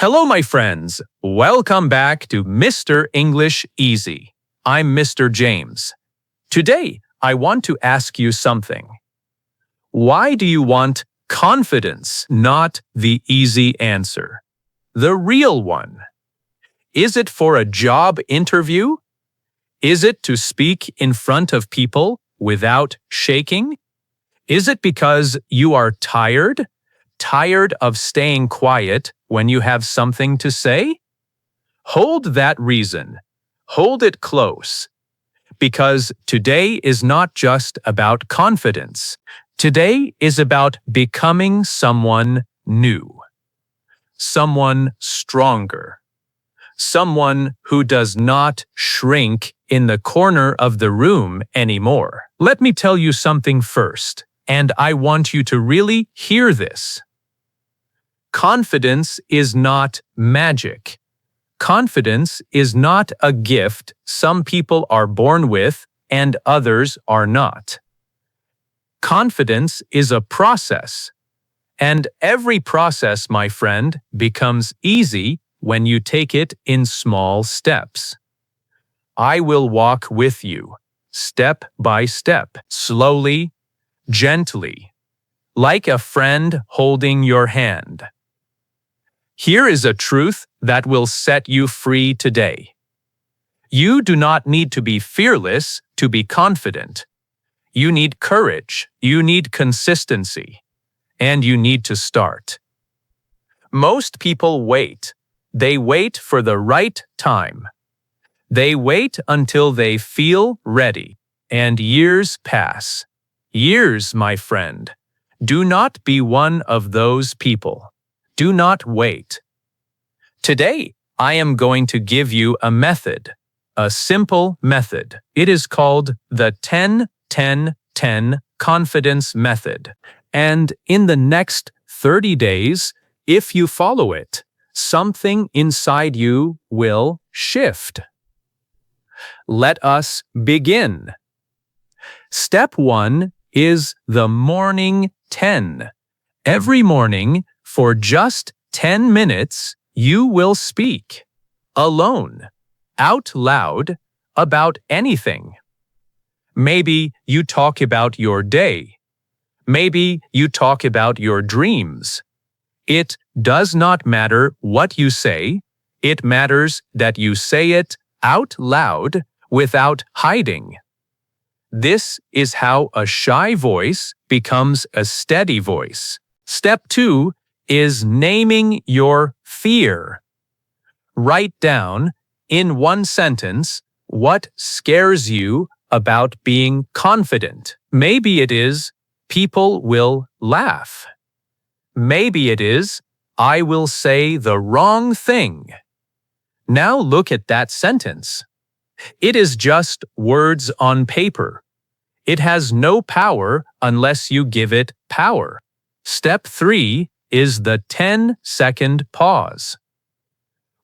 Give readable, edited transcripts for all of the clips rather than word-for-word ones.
Hello, my friends. Welcome back to Mr. English Easy. I'm Mr. James. Today, I want to ask you something. Why do you want confidence, not the easy answer? The real one. Is it for a job interview? Is it to speak in front of people without shaking? Is it because you are tired? Tired of staying quiet when you have something to say? Hold that reason. Hold it close. Because today is not just about confidence. Today is about becoming someone new. Someone stronger. Someone who does not shrink in the corner of the room anymore. Let me tell you something first, and I want you to really hear this. Confidence is not magic. Confidence is not a gift some people are born with and others are not. Confidence is a process. And every process, my friend, becomes easy when you take it in small steps. I will walk with you, step by step, slowly, gently, like a friend holding your hand. Here is a truth that will set you free today. You do not need to be fearless to be confident. You need courage, you need consistency, and you need to start. Most people wait. They wait for the right time. They wait until they feel ready, and years pass. Years, my friend. Do not be one of those people. Do not wait. Today, I am going to give you a method, a simple method. It is called the 10-10-10 confidence method. And in the next 30 days, if you follow it, something inside you will shift. Let us begin. Step 1 is the morning 10. Every morning, for just 10 minutes, you will speak, alone, out loud, about anything. Maybe you talk about your day. Maybe you talk about your dreams. It does not matter what you say. It matters that you say it out loud without hiding. This is how a shy voice becomes a steady voice. Step 2 is naming your fear. Write down, in one sentence, what scares you about being confident. Maybe it is, people will laugh. Maybe it is, I will say the wrong thing. Now look at that sentence. It is just words on paper. It has no power unless you give it power. Step 3 is the 10-second pause.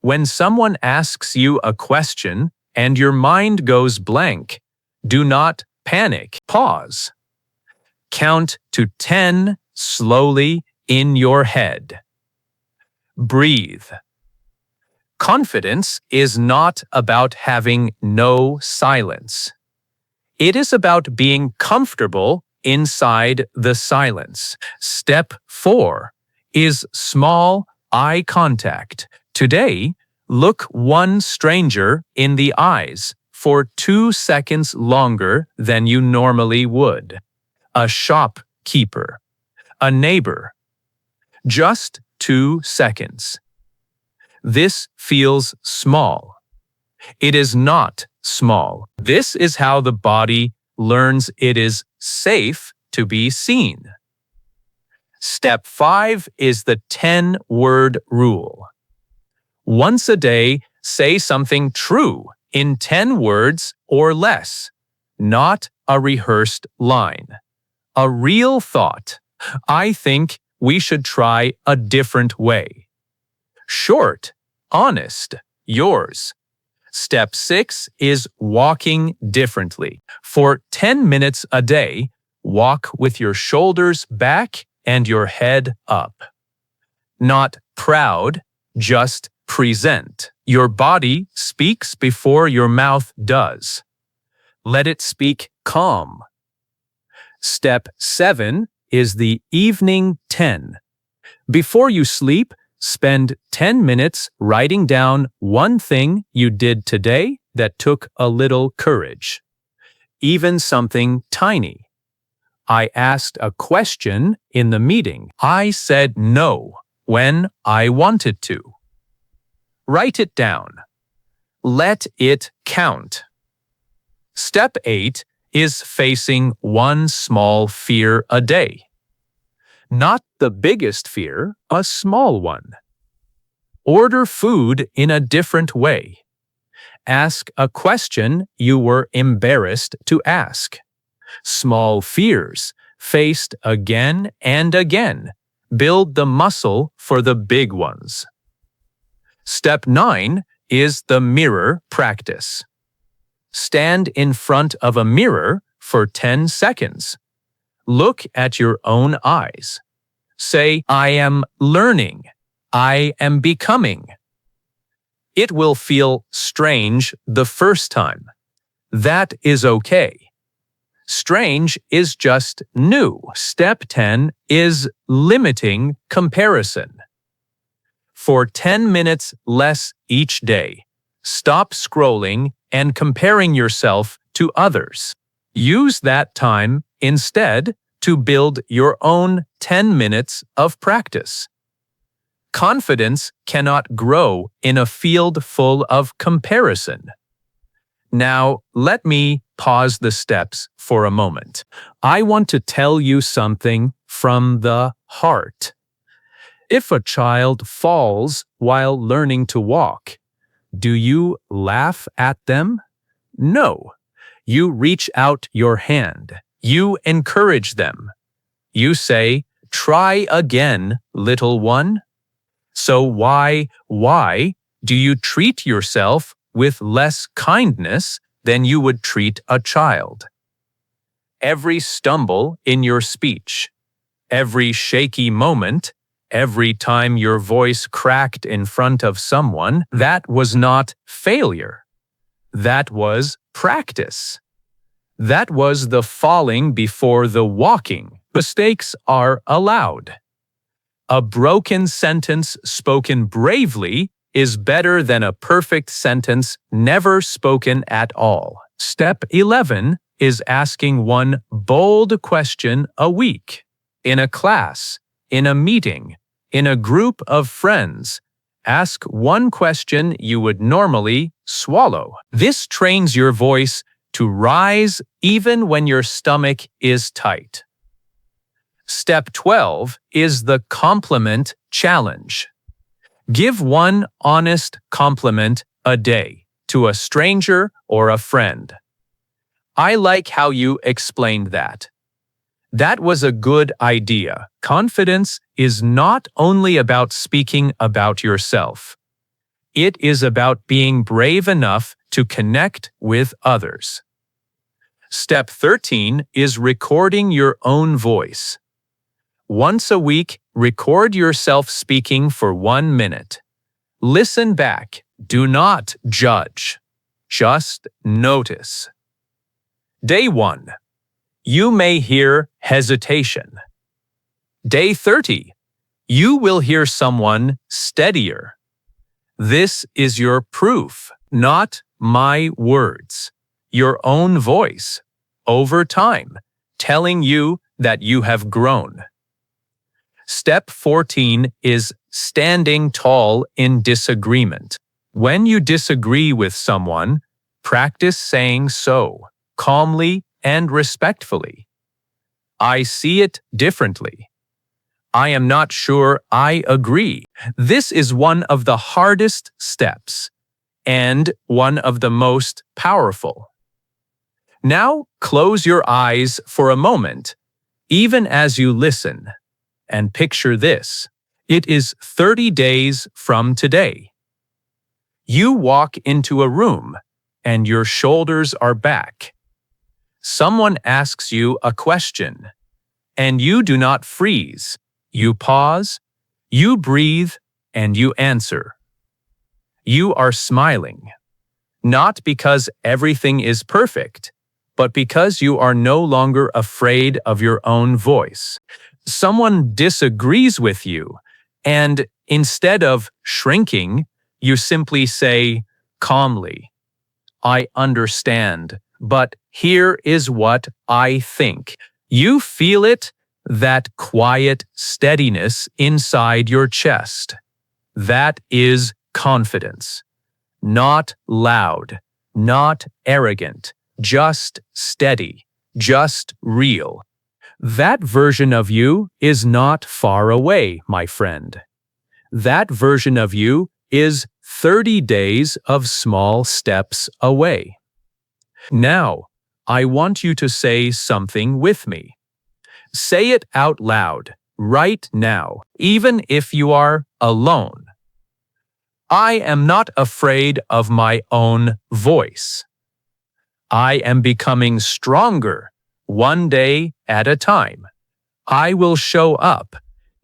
When someone asks you a question and your mind goes blank, do not panic. Pause. Count to 10 slowly in your head. Breathe. Confidence is not about having no silence. It is about being comfortable inside the silence. Step 4 is small eye contact. Today, look one stranger in the eyes for 2 seconds longer than you normally would. A shopkeeper, a neighbor. Just 2 seconds. This feels small. It is not small. This is how the body learns it is safe to be seen. Step 5 is the 10-word rule. Once a day, say something true in 10 words or less, not a rehearsed line. A real thought. I think we should try a different way. Short, honest, yours. Step 6 is walking differently. For 10 minutes a day, walk with your shoulders back and your head up. Not proud, Just present. Your body speaks before your mouth does. Let it speak calm. Step 7 is the evening 10. Before you sleep, spend 10 minutes writing down one thing you did today that took a little courage. Even something tiny. I asked a question in the meeting. I said no when I wanted to. Write it down. Let it count. Step 8 is facing one small fear a day. Not the biggest fear, a small one. Order food in a different way. Ask a question you were embarrassed to ask. Small fears, faced again and again, build the muscle for the big ones. Step 9 is the mirror practice. Stand in front of a mirror for 10 seconds. Look at your own eyes. Say, I am learning. I am becoming. It will feel strange the first time. That is okay. Strange is just new. Step 10 is limiting comparison. For 10 minutes less each day, stop scrolling and comparing yourself to others. Use that time instead to build your own 10 minutes of practice. Confidence cannot grow in a field full of comparison. Now, let me pause the steps for a moment. I want to tell you something from the heart. If a child falls while learning to walk, do you laugh at them? No. You reach out your hand. You encourage them. You say, try again, little one. So why do you treat yourself with less kindness than you would treat a child? Every stumble in your speech, every shaky moment, every time your voice cracked in front of someone, that was not failure. That was practice. That was the falling before the walking. Mistakes are allowed. A broken sentence spoken bravely is better than a perfect sentence never spoken at all. Step 11 is asking one bold question a week. In a class, in a meeting, in a group of friends, ask one question you would normally swallow. This trains your voice to rise even when your stomach is tight. Step 12 is the compliment challenge. Give one honest compliment a day to a stranger or a friend. I like how you explained that. That was a good idea. Confidence is not only about speaking about yourself. It is about being brave enough to connect with others. Step 13 is recording your own voice. Once a week, record yourself speaking for 1 minute. Listen back. Do not judge. Just notice. Day 1. You may hear hesitation. Day 30. You will hear someone steadier. This is your proof, not my words. Your own voice, over time, telling you that you have grown. Step 14 is standing tall in disagreement. When you disagree with someone, practice saying so, calmly and respectfully. I see it differently. I am not sure I agree. This is one of the hardest steps and one of the most powerful. Now close your eyes for a moment, even as you listen, and picture this. It is 30 days from today. You walk into a room and your shoulders are back. Someone asks you a question, and you do not freeze. You pause, you breathe, and you answer. You are smiling, not because everything is perfect, but because you are no longer afraid of your own voice. Someone disagrees with you, and instead of shrinking, you simply say calmly, I understand, but here is what I think. You feel it, that quiet steadiness inside your chest. That is confidence. Not loud, not arrogant, just steady, just real. That version of you is not far away, my friend. That version of you is 30 days of small steps away. Now, I want you to say something with me. Say it out loud, right now, even if you are alone. I am not afraid of my own voice. I am becoming stronger, one day at a time. I will show up,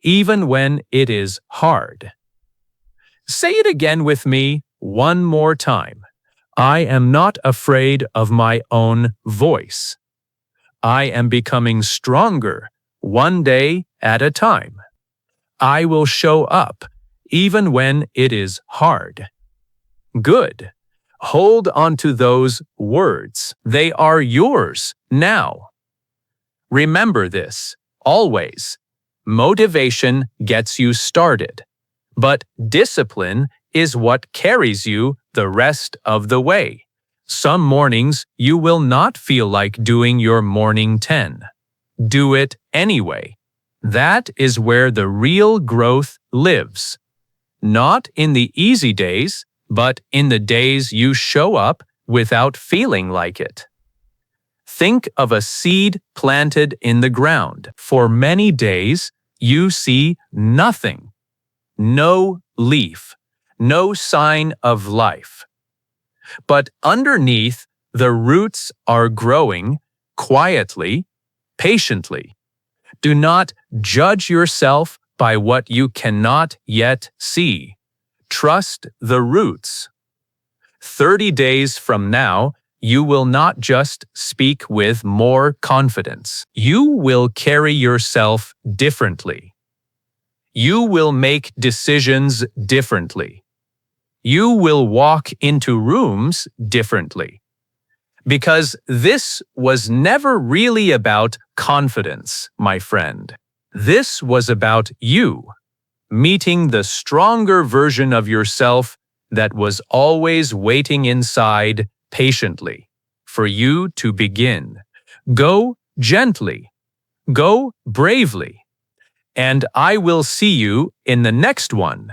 even when it is hard. Say it again with me one more time. I am not afraid of my own voice. I am becoming stronger, one day at a time. I will show up, even when it is hard. Good. Hold on to those words. They are yours now. Remember this, always. Motivation gets you started, but discipline is what carries you the rest of the way. Some mornings you will not feel like doing your morning 10. Do it anyway. That is where the real growth lives. Not in the easy days, but in the days you show up without feeling like it. Think of a seed planted in the ground. For many days, you see nothing. No leaf, no sign of life. But underneath, the roots are growing quietly, patiently. Do not judge yourself by what you cannot yet see. Trust the roots. 30 days from now, you will not just speak with more confidence. You will carry yourself differently. You will make decisions differently. You will walk into rooms differently. Because this was never really about confidence, my friend. This was about you, meeting the stronger version of yourself that was always waiting inside patiently for you to begin. Go gently, go bravely, and I will see you in the next one.